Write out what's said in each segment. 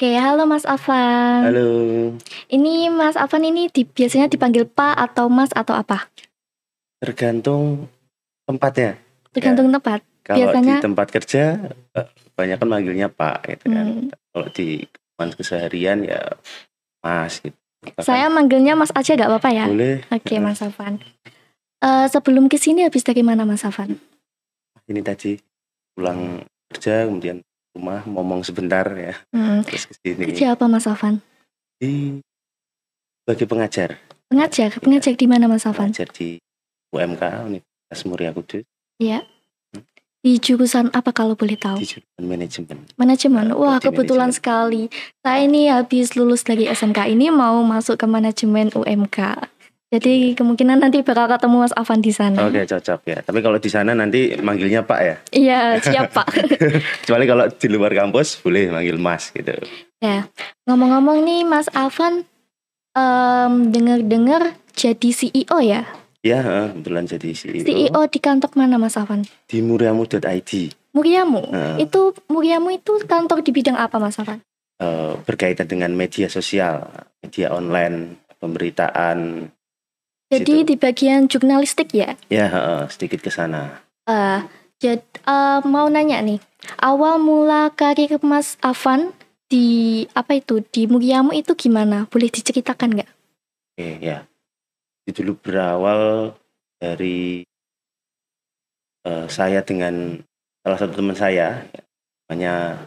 Oke, halo Mas Afan. Halo, Ini Mas Afan ini biasanya dipanggil Pak atau Mas atau apa? tergantung tempatnya. Tergantung Ya, tempat. kalau di Biasanya, tempat kerja kebanyakan manggilnya Pak gitu kan. hmm, Kalau di kehidupan keseharian ya Mas gitu. saya Bahkan manggilnya Mas aja gak apa-apa ya? boleh Oke, Mas Afan. Sebelum kesini habis dari mana Mas Afan? ini tadi pulang kerja kemudian rumah ngomong sebentar ya Hmm, terus ke sini Kerja apa Mas Afan? di sebagai pengajar. Pengajar. Ya, Pengajar di mana Mas Afan? pengajar di UMK Universitas Muria Kudus Ya. Di jurusan apa kalau boleh di tahu? jurusan manajemen. Manajemen. Wah, Prodi kebetulan manajemen. sekali. Saya ini habis lulus dari SMK ini mau masuk ke manajemen UMK. Jadi kemungkinan nanti bakal ketemu Mas Afan di sana. Oke, cocok ya. Tapi kalau di sana nanti manggilnya Pak ya. Iya, siap Pak. Kecuali kalau di luar kampus boleh manggil Mas gitu. Ya, ngomong-ngomong nih Mas Afan, dengar-dengar jadi CEO ya? Ya, kebetulan jadi CEO CEO di kantor mana Mas Afan? di muriamu.id. Muriamu. Eh, Muriamu itu kantor di bidang apa Mas Afan? berkaitan dengan media sosial, media online, pemberitaan. Jadi Situ. di bagian jurnalistik ya? Ya, sedikit ke sana. Mau nanya nih, awal mula karir Mas Afan di di Muriamu itu gimana? Boleh diceritakan nggak? Oke, ya. Itu dulu berawal dari saya dengan salah satu teman saya, namanya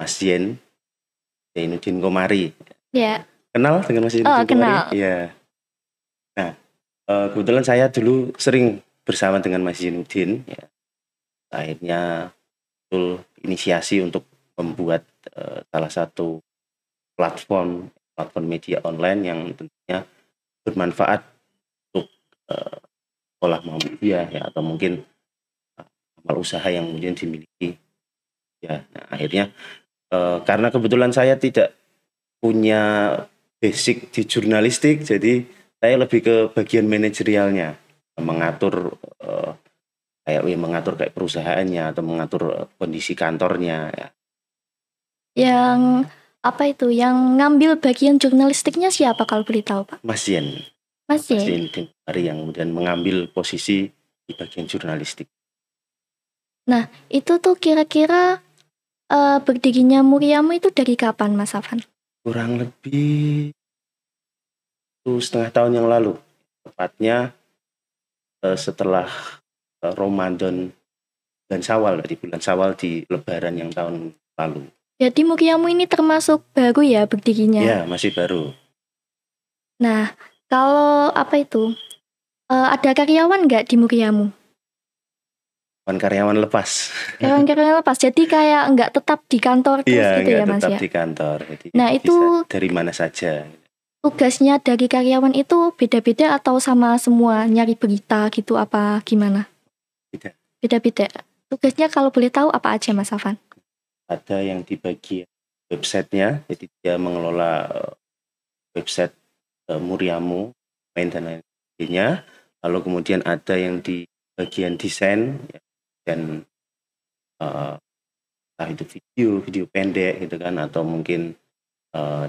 Mas Zainuddin Komari. Ya. Kenal dengan Mas Zainuddin Komari? Kenal. Iya. Nah, kebetulan saya dulu sering bersama dengan Mas Zainuddin. Ya. Akhirnya betul inisiasi untuk membuat salah satu platform media online yang tentunya bermanfaat untuk sekolah Muhammadiyah ya atau mungkin amal usaha yang kemudian dimiliki ya. Nah, akhirnya karena kebetulan saya tidak punya basic di jurnalistik, jadi saya lebih ke bagian manajerialnya, mengatur kayak perusahaannya atau mengatur kondisi kantornya ya. Yang yang ngambil bagian jurnalistiknya siapa kalau boleh tahu Pak? Mas Yen Hari yang kemudian mengambil posisi di bagian jurnalistik. Nah, itu tuh kira-kira berdirinya Muriamu itu dari kapan Mas Afan? Kurang lebih 1,5 tahun yang lalu, tepatnya setelah Ramadan bulan Syawal di Lebaran yang tahun lalu. Jadi Muriamu ini termasuk baru ya berdirinya? Ya, masih baru. Nah, kalau ada karyawan nggak di Muriamu? Karyawan lepas. Karyawan lepas, jadi kayak nggak tetap di kantor terus Iya, gitu ya Mas tetap ya? di kantor. Jadi Nah, itu bisa dari mana saja. tugasnya dari karyawan itu beda-beda atau sama semua, nyari berita gitu apa gimana? Beda-beda. Tugasnya kalau boleh tahu apa aja Mas Afan? Ada yang di bagian websitenya, jadi dia mengelola website Muriamu, main dan lain sebagainya. Lalu kemudian ada yang di bagian desain ya, dan entah itu video pendek gitu kan, atau mungkin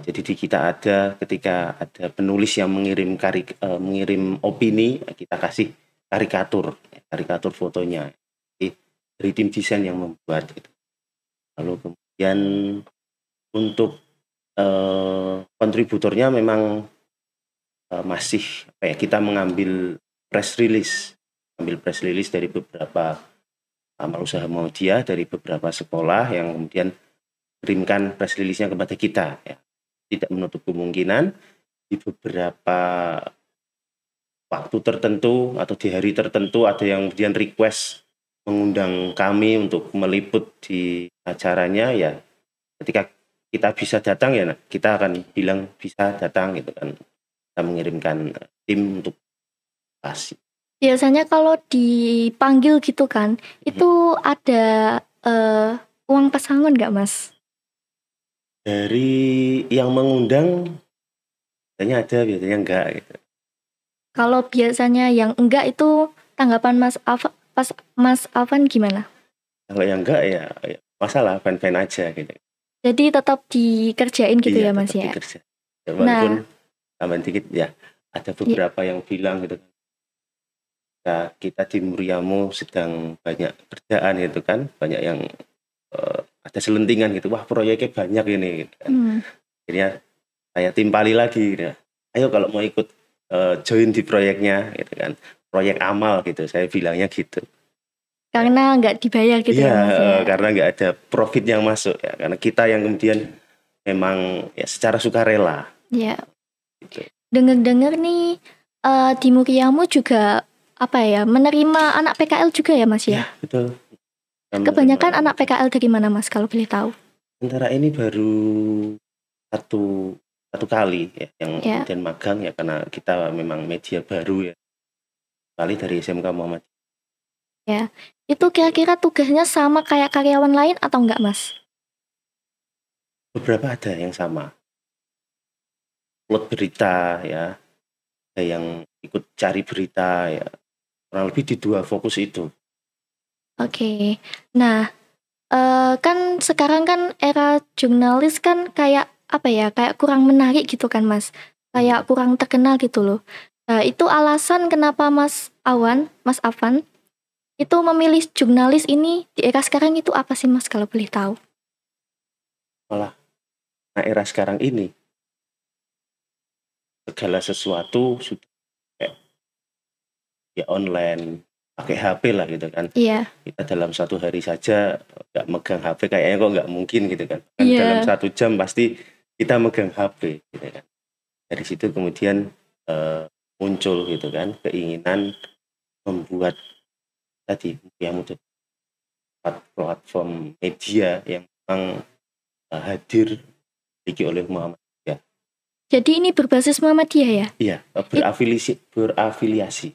jadi di kita ada ketika ada penulis yang mengirim opini, kita kasih karikatur fotonya. Jadi dari tim desain yang membuat gitu. Lalu kemudian untuk kontributornya memang masih kita mengambil press release dari beberapa amal usaha Muhammadiyah, dari beberapa sekolah yang kemudian kirimkan press release-nya kepada kita ya. Tidak menutup kemungkinan di beberapa waktu tertentu atau di hari tertentu ada yang kemudian request mengundang kami untuk meliput di acaranya ya. Ketika kita bisa datang ya kita akan bilang bisa datang gitu kan. Kita mengirimkan tim untuk kasih. Biasanya kalau dipanggil gitu kan, itu ada uang pesangon nggak Mas? Dari yang mengundang biasanya ada, biasanya enggak gitu. Kalau biasanya yang enggak itu tanggapan Mas Afan gimana? Kalau yang enggak ya masalah fan-fan aja gitu. Jadi tetap dikerjain gitu Iya, ya Mas tetap ya. dikerja. Ya, walaupun tambahan dikit ya, ada beberapa yang bilang gitu, kita di Muriamu sedang banyak kerjaan gitu kan, banyak yang ada selentingan gitu, wah proyeknya banyak ini gitu kan. Akhirnya saya timpali lagi gitu. Ayo kalau mau ikut join di proyeknya gitu kan, proyek amal gitu, saya bilangnya gitu. Karena nggak dibayar gitu ya Mas ya. Karena nggak ada profit yang masuk ya, karena kita yang kemudian memang ya secara sukarela. Ya. Gitu. Dengar-dengar nih di Muriamu juga apa ya, menerima anak PKL juga ya Mas ya? Ya, betul. Kebanyakan anak PKL dari mana Mas kalau boleh tahu? Sementara ini baru satu kali ya yang kemudian magang ya, karena kita memang media baru ya. Kali dari SMK Muhammadiyah. Ya, itu kira-kira tugasnya sama kayak karyawan lain atau enggak Mas? Beberapa ada yang sama. Upload berita ya, ada yang ikut cari berita ya, kurang lebih di 2 fokus itu. Oke. Nah, kan sekarang kan era jurnalis kan kayak apa ya, kayak kurang menarik gitu kan Mas, kayak kurang terkenal gitu loh. Nah, itu alasan kenapa Mas Afan itu memilih jurnalis ini di era sekarang itu apa sih Mas kalau boleh tahu? Malah, nah era sekarang ini segala sesuatu sudah ya online, pakai HP lah gitu kan. Iya. Kita dalam 1 hari saja nggak megang HP kayaknya kok nggak mungkin gitu kan. Dalam 1 jam pasti kita megang HP gitu kan. Dari situ kemudian muncul gitu kan keinginan membuat tadi yang mudah platform media yang memang hadir dimiliki oleh Muhammadiyah. Jadi ini berbasis Muhammadiyah ya? Iya, berafiliasi.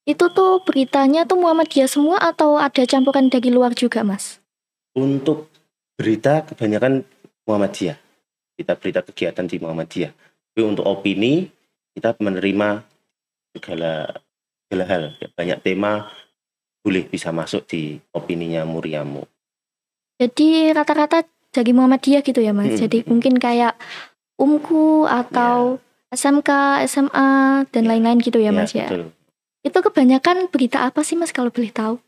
Itu tuh beritanya tuh Muhammadiyah semua atau ada campuran dari luar juga Mas? Untuk berita kebanyakan Muhammadiyah. Kita berita kegiatan di Muhammadiyah. Tapi untuk opini kita menerima segala hal. Banyak tema boleh bisa masuk di opininya Muriamu. Jadi rata-rata dari Muhammadiyah gitu ya Mas. Jadi mungkin kayak UMKU atau SMK, SMA dan lain-lain gitu ya Mas ya. Betul. Itu kebanyakan berita apa sih Mas kalau boleh tahu?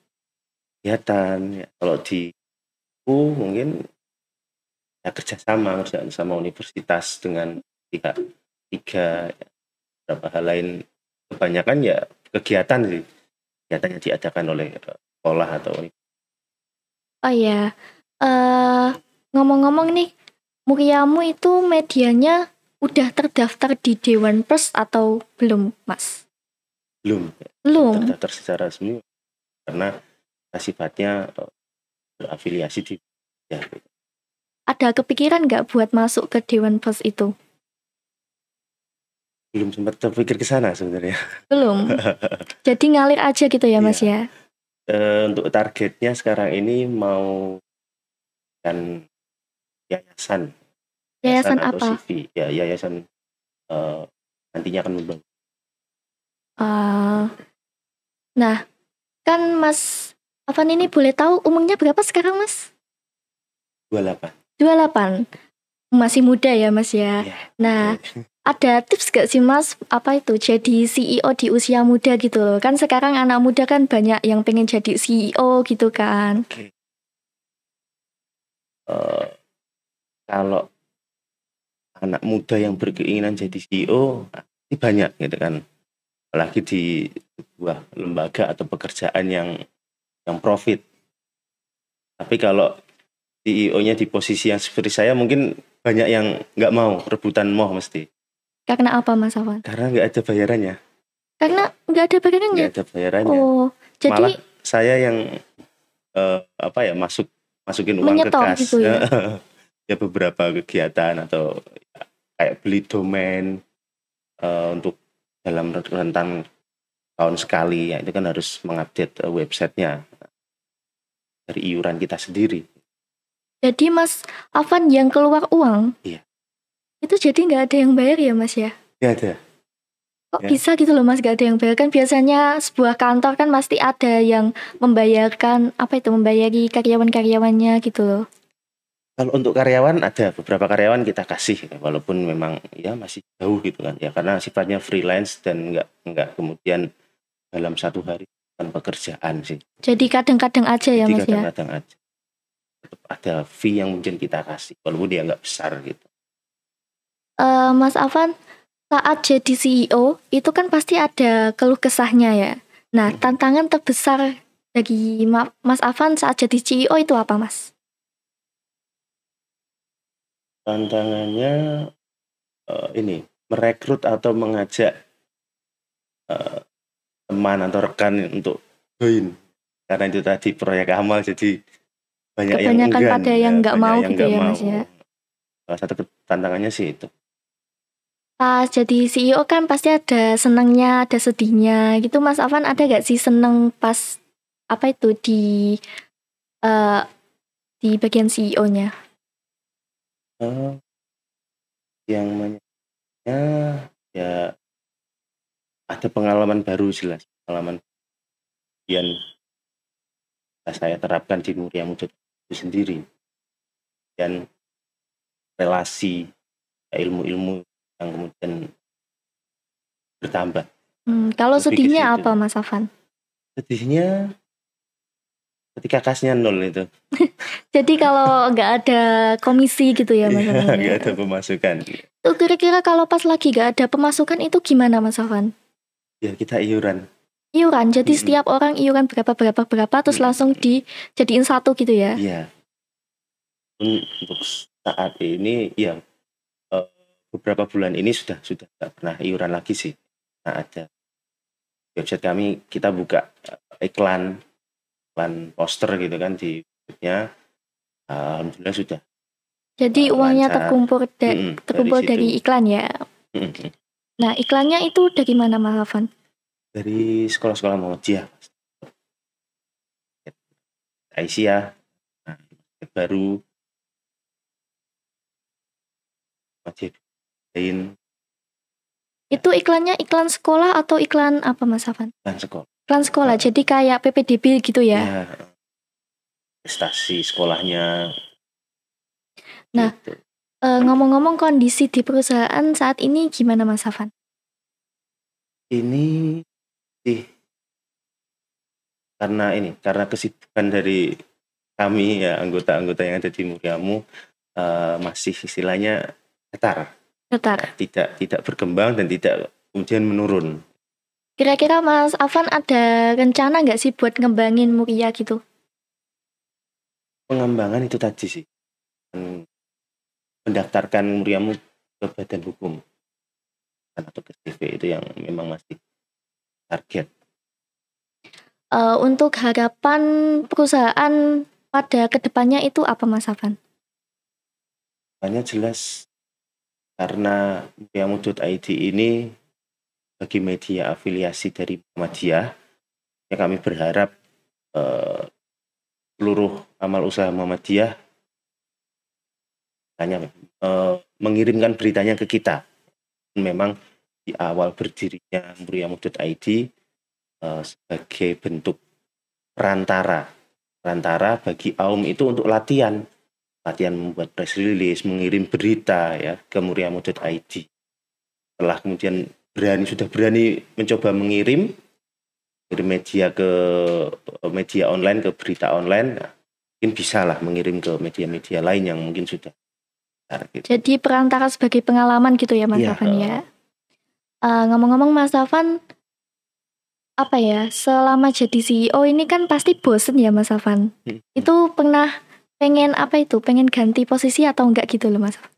Kegiatan ya, kalau di mungkin ya kerjasama sama universitas dengan tiga beberapa hal lain, kebanyakan ya kegiatan sih, kegiatan yang diadakan oleh sekolah atau oh ya, ngomong-ngomong nih, Muriamu itu medianya udah terdaftar di Dewan Pers atau belum Mas? Belum terdaftar secara resmi karena sifatnya berafiliasi di ya. Ada kepikiran nggak buat masuk ke Dewan Pers itu? Belum sempat terpikir ke sana sebenarnya. Belum. Jadi ngalir aja gitu ya Mas ya. Untuk targetnya sekarang ini mau kan yayasan apa? CV. Ya, yayasan nantinya akan membangun. Nah, kan Mas Afan ini boleh tahu umurnya berapa sekarang Mas? 28. Masih muda ya Mas ya. Nah, ada tips gak sih Mas apa itu jadi CEO di usia muda gitu loh? Kan sekarang anak muda kan banyak yang pengen jadi CEO gitu kan. Kalau anak muda yang berkeinginan jadi CEO ini banyak gitu kan. Apalagi di sebuah lembaga atau pekerjaan yang profit. Tapi kalau CEO-nya di posisi yang seperti saya mungkin banyak yang nggak mau, rebutan mau mesti. Karena apa Mas Afan? Karena nggak ada bayarannya. Karena nggak ada bayarannya? Nggak ada bayarannya. Oh, jadi malah saya yang masukin uang ke kas. Gitu ya? Ya beberapa kegiatan atau kayak beli domain untuk dalam rentang tahun sekali ya, itu kan harus mengupdate websitenya dari iuran kita sendiri. Jadi Mas Afan yang keluar uang? Iya. Itu jadi nggak ada yang bayar ya Mas ya? Nggak ada. Kok bisa gitu loh Mas, nggak ada yang bayar? Kan biasanya sebuah kantor kan pasti ada yang membayarkan, membayari karyawan-karyawannya gitu loh. Kalau untuk karyawan ada beberapa karyawan kita kasih walaupun memang ya masih jauh gitu kan ya karena sifatnya freelance dan nggak kemudian dalam satu hari tanpa pekerjaan sih. Jadi kadang-kadang aja ya Jadi Mas ya. kadang-kadang aja tetap ada fee yang mungkin kita kasih walaupun dia nggak besar gitu. Mas Afan, saat jadi CEO itu kan pasti ada keluh kesahnya ya. Nah, tantangan terbesar bagi Mas Afan saat jadi CEO itu apa Mas? Tantangannya ini merekrut atau mengajak teman atau rekan untuk join karena itu tadi proyek amal jadi banyak yang Kebanyakan enggan pada yang nggak banyak mau yang gitu nggak ya mau. Mas ya. Salah satu tantangannya sih itu. Pas jadi CEO kan pasti ada senangnya, ada sedihnya gitu. Mas Afan ada gak sih seneng pas apa itu eh, di bagian CEO-nya? Yang banyak ya ada pengalaman baru jelas pengalaman yang saya terapkan di Muria Mujud itu sendiri dan relasi ilmu-ilmu yang kemudian bertambah. Kalau Lebih ke sedihnya situ. apa Mas Afan? Sedihnya ketika kasnya 0 itu. Jadi kalau nggak ada komisi gitu ya Mas Afan ya? Nggak ada pemasukan. Tuh kira-kira kalau pas lagi nggak ada pemasukan itu gimana Mas Afan? Ya kita iuran. Iuran, jadi setiap orang iuran berapa terus langsung dijadiin satu gitu ya? Iya. Untuk saat ini ya beberapa bulan ini sudah nggak pernah iuran lagi sih. Nah ada website kami kita buka iklan poster gitu kan di webnya. Alhamdulillah sudah. Jadi uangnya lancar. terkumpul dari iklan ya. Nah iklannya itu dari mana Mas Afan? Dari sekolah-sekolah Muhammadiyah. Aisyah, baru Muhammadiyah. Itu iklannya iklan sekolah atau iklan apa Mas Afan? Iklan sekolah. Iklan sekolah, jadi kayak PPDB gitu ya? Ya, prestasi sekolahnya. Nah, gitu. ngomong-ngomong kondisi di perusahaan saat ini gimana Mas Afan? Ini sih karena kesibukan dari kami ya anggota-anggota yang ada di Muriamu masih istilahnya datar. Tidak berkembang dan tidak kemudian menurun. Kira-kira Mas Afan ada rencana nggak sih buat ngembangin Muria gitu? Pengembangan itu tadi sih. Mendaftarkan Muriamu ke badan hukum atau ke CV itu yang memang masih target. Untuk harapan perusahaan pada kedepannya itu apa Mas Afan? Hanya jelas karena Muria.id ini bagi media afiliasi dari Muhammadiyah, ya kami berharap seluruh amal usaha Muhammadiyah hanya mengirimkan beritanya ke kita. Memang di awal berdirinya Muria.id sebagai bentuk perantara bagi AUM itu untuk latihan membuat press release, mengirim berita ya ke Muria.id. Setelah kemudian sudah berani mencoba mengirim media ke media online, ke berita online, mungkin bisa lah mengirim ke media-media lain yang mungkin sudah. Gitu. Jadi perantara sebagai pengalaman gitu ya Mas Afan ya. Ngomong-ngomong Mas Afan, apa ya, selama jadi CEO ini kan pasti bosen ya Mas Afan. Itu pernah pengen ganti posisi atau enggak gitu loh Mas Afan?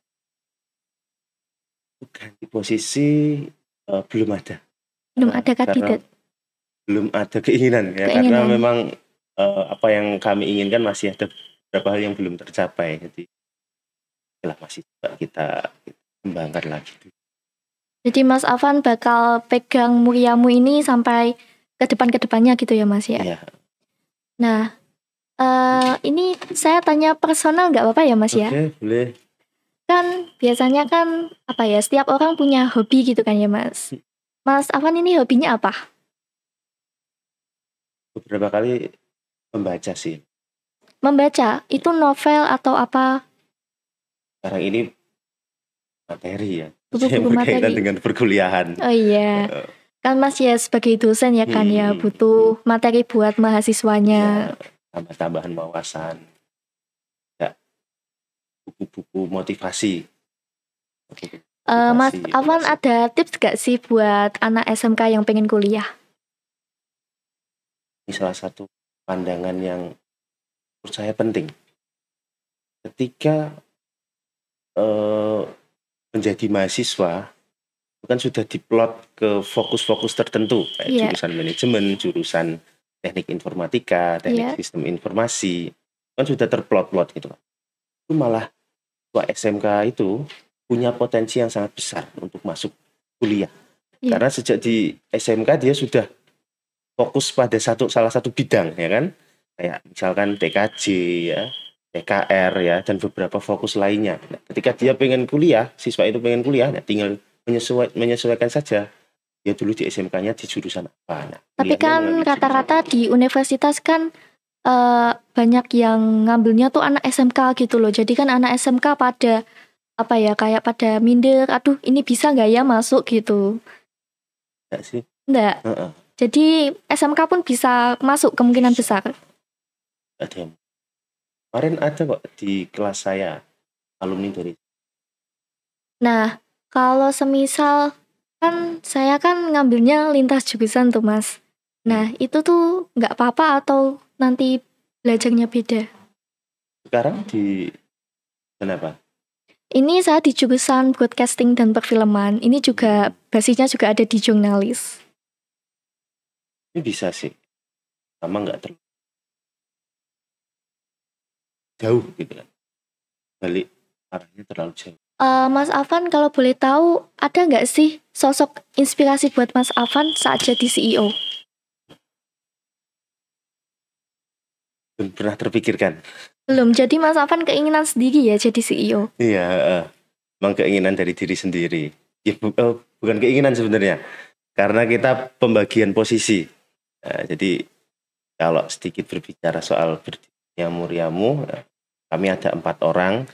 Ganti posisi belum ada. Belum ada kandidat. Belum ada keinginan ya karena memang apa yang kami inginkan masih ada beberapa hal yang belum tercapai. Jadi masih kita kembangkan lagi. Jadi Mas Afan bakal pegang Muriamu ini sampai ke depannya gitu ya Mas ya? Iya. Nah, ini saya tanya personal nggak apa-apa ya Mas ya? Oke, boleh. Kan biasanya kan apa ya, setiap orang punya hobi gitu kan ya Mas. Mas Afan ini hobinya apa? Beberapa kali membaca sih. Membaca? Itu novel atau apa? sekarang ini materi ya, Butuh yang buku berkaitan materi. dengan perkuliahan. Oh iya, Eh, kan Mas ya sebagai dosen ya kan ya hmm, butuh materi buat ya, mahasiswanya. tambah-tambahan wawasan, ya, buku-buku motivasi, buku Mas motivasi itu Afwan masih. ada tips gak sih buat anak SMK yang pengen kuliah? Ini salah satu pandangan yang menurut saya penting. Ketika menjadi mahasiswa, itu kan sudah diplot ke fokus-fokus tertentu, kayak Iya, jurusan manajemen, jurusan teknik informatika, teknik iya. sistem informasi, kan sudah terplot-plot gitu. Itu malah tua SMK itu punya potensi yang sangat besar untuk masuk kuliah. Iya. Karena sejak di SMK dia sudah fokus pada salah satu bidang, ya kan? Kayak misalkan TKJ ya, TKR ya, dan beberapa fokus lainnya. Nah, ketika dia pengen kuliah, siswa itu pengen kuliah, nah, tinggal menyesuaikan saja. Dia dulu di SMK-nya di jurusan apa. Nah, Tapi kuliahnya kan mengambil jurusan rata-rata di universitas kan banyak yang ngambilnya tuh anak SMK gitu loh. Jadi kan anak SMK pada apa ya kayak pada minder, aduh ini bisa nggak ya masuk gitu. enggak sih? Enggak. Heeh, Jadi SMK pun bisa masuk kemungkinan bisa. besar. Ada yang kemarin ada kok di kelas saya alumni dari. Nah, kalau semisal kan saya kan ngambilnya lintas jurusan tuh Mas. Nah, itu tuh nggak apa-apa atau nanti belajarnya beda? Sekarang di kenapa? Ini saya di jurusan broadcasting dan perfilman. Ini juga basisnya juga ada di jurnalis. Ini bisa sih, sama nggak terlalu jauh gitu kan. Balik arahnya terlalu jauh. Mas Afan kalau boleh tahu ada nggak sih sosok inspirasi buat Mas Afan saat jadi CEO? Belum pernah terpikirkan. Belum, jadi Mas Afan keinginan sendiri ya jadi CEO? Iya, emang keinginan dari diri sendiri. Ya, bukan keinginan sebenarnya, karena kita pembagian posisi. Jadi kalau sedikit berbicara soal berdirinya Muriamu, kami ada 4 orang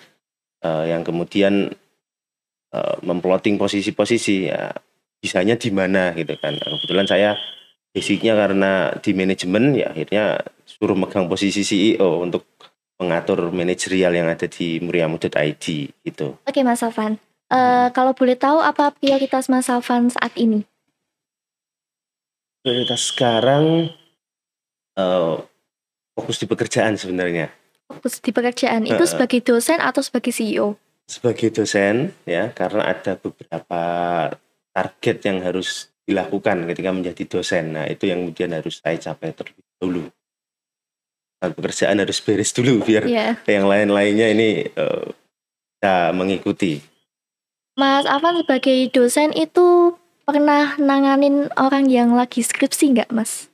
yang kemudian memploting posisi-posisi, ya, bisanya di mana gitu kan. Kebetulan saya basicnya karena di manajemen, ya akhirnya suruh megang posisi CEO untuk mengatur manajerial yang ada di muriamu.id gitu. Oke Mas Afan, kalau boleh tahu apa prioritas Mas Afan saat ini? Prioritas sekarang fokus di pekerjaan sebenarnya. Fokus di pekerjaan itu sebagai dosen atau sebagai CEO? Sebagai dosen ya, karena ada beberapa target yang harus dilakukan ketika menjadi dosen. Nah, itu yang kemudian harus saya capai terlebih dahulu. Nah, pekerjaan harus beres dulu biar yang lain-lainnya ini bisa mengikuti. Mas Afan sebagai dosen itu pernah nanganin orang yang lagi skripsi nggak Mas?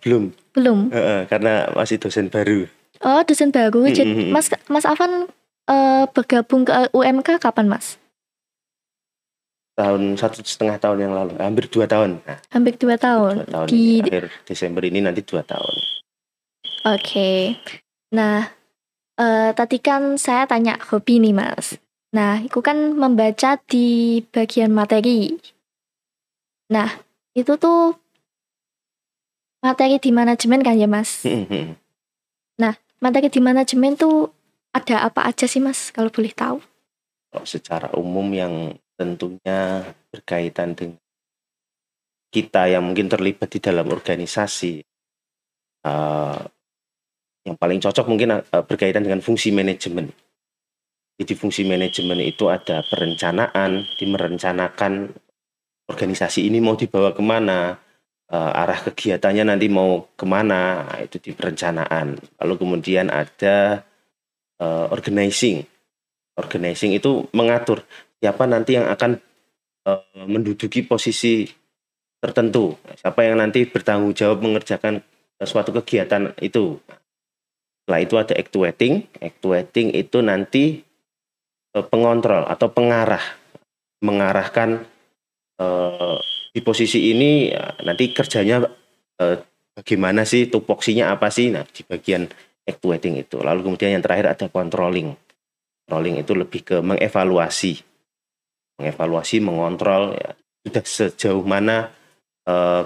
Belum. Belum. Karena masih dosen baru. Oh, dosen baru. Jadi Mas Afan bergabung ke UMK kapan Mas? Tahun 1,5 tahun yang lalu, hampir 2 tahun. Nah, hampir 2 tahun. 2 tahun di akhir Desember ini nanti 2 tahun. Oke. Nah, tadi kan saya tanya hobi nih Mas. Nah, itu kan membaca di bagian materi. Nah, itu tuh materi di manajemen kan ya Mas? Nah, materi di manajemen tuh ada apa aja sih Mas kalau boleh tahu? Kalau secara umum yang tentunya berkaitan dengan kita yang mungkin terlibat di dalam organisasi, yang paling cocok mungkin berkaitan dengan fungsi manajemen. Jadi fungsi manajemen itu ada perencanaan, merencanakan organisasi ini mau dibawa kemana, arah kegiatannya nanti mau kemana, itu di perencanaan. Lalu kemudian ada organizing. Organizing itu mengatur siapa nanti yang akan menduduki posisi tertentu, siapa yang nanti bertanggung jawab mengerjakan suatu kegiatan itu. Setelah itu ada actuating. Actuating itu nanti pengontrol atau pengarah, mengarahkan di posisi ini nanti kerjanya bagaimana sih, tupoksinya apa sih, nah di bagian actuating itu. Lalu kemudian yang terakhir ada controlling. controlling itu lebih ke mengevaluasi, mengontrol ya sudah sejauh mana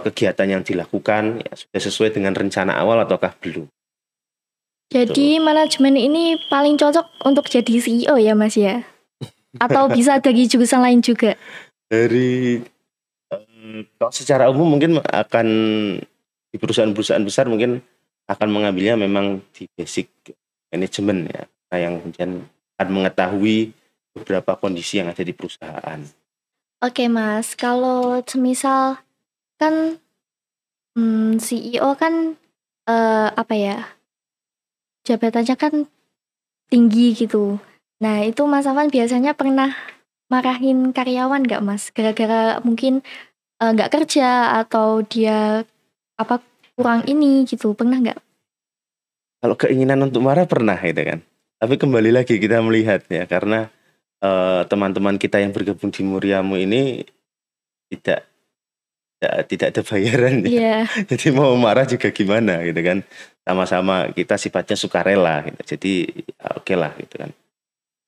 kegiatan yang dilakukan ya sudah sesuai dengan rencana awal ataukah belum. Jadi manajemen ini paling cocok untuk jadi CEO ya Mas ya? Atau bisa dari jurusan lain juga? Dari kalau secara umum mungkin akan di perusahaan-perusahaan besar mungkin akan mengambilnya memang di basic manajemen ya, nah yang kemudian akan mengetahui beberapa kondisi yang ada di perusahaan. Oke Mas, kalau semisal kan CEO kan apa ya, jabatannya kan tinggi gitu. Nah itu Mas Afan biasanya pernah marahin karyawan nggak Mas? Gara-gara mungkin nggak kerja atau dia apa kurang ini gitu, pernah nggak? Kalau keinginan untuk marah pernah gitu kan, tapi kembali lagi kita melihat ya, karena teman-teman kita yang bergabung di Muriamu ini tidak ada bayaran ya. Iya. Jadi mau marah juga gimana gitu kan. Sama-sama kita sifatnya sukarela gitu. Jadi oke lah gitu kan.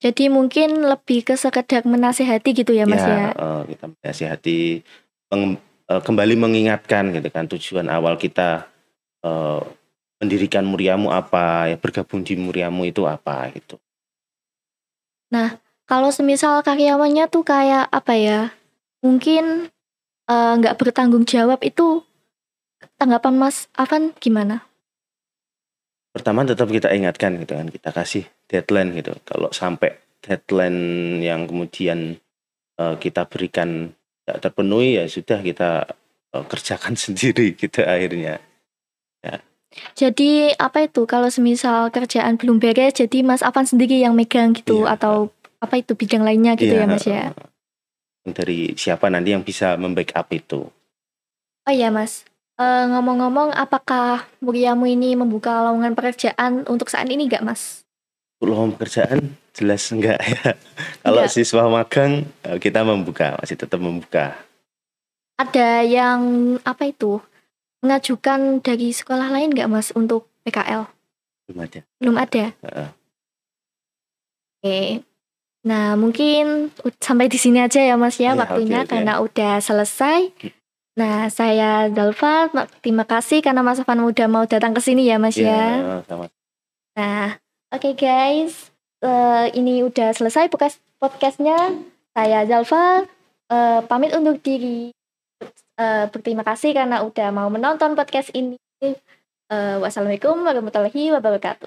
Jadi mungkin lebih ke sekedar menasehati gitu ya Mas ya? Kita menasehati, kembali mengingatkan gitu kan tujuan awal kita mendirikan Muriamu apa, ya bergabung di Muriamu itu apa gitu. Nah, kalau semisal karyawannya tuh kayak apa ya, mungkin nggak bertanggung jawab itu tanggapan Mas Afan gimana? Pertama tetap kita ingatkan gitu kan, kita kasih deadline gitu. Kalau sampai deadline yang kemudian kita berikan tidak terpenuhi ya sudah kita kerjakan sendiri gitu akhirnya. Ya. Jadi apa itu kalau semisal kerjaan belum beres jadi Mas Afan sendiri yang megang gitu Iya. atau apa itu bidang lainnya gitu Iya, ya Mas ya? Dari siapa nanti yang bisa membackup itu. Oh iya Mas, ngomong-ngomong apakah Muriamu ini membuka lowongan pekerjaan untuk saat ini nggak Mas? Lowongan pekerjaan jelas enggak ya. Kalau Enggak. siswa magang kita membuka, masih tetap membuka. Ada yang apa itu, mengajukan dari sekolah lain nggak Mas untuk PKL? Belum ada. Belum ada? Oke. Nah mungkin sampai di sini aja ya Mas ya Iya, waktunya oke. karena udah selesai. Nah saya Zalfa, terima kasih karena Mas Afan udah mau datang ke sini ya Mas ya. Iya, sama. Nah oke guys, ini udah selesai podcastnya. Saya Zalfa pamit undur diri. Berterima kasih karena udah mau menonton podcast ini. Wassalamualaikum warahmatullahi wabarakatuh.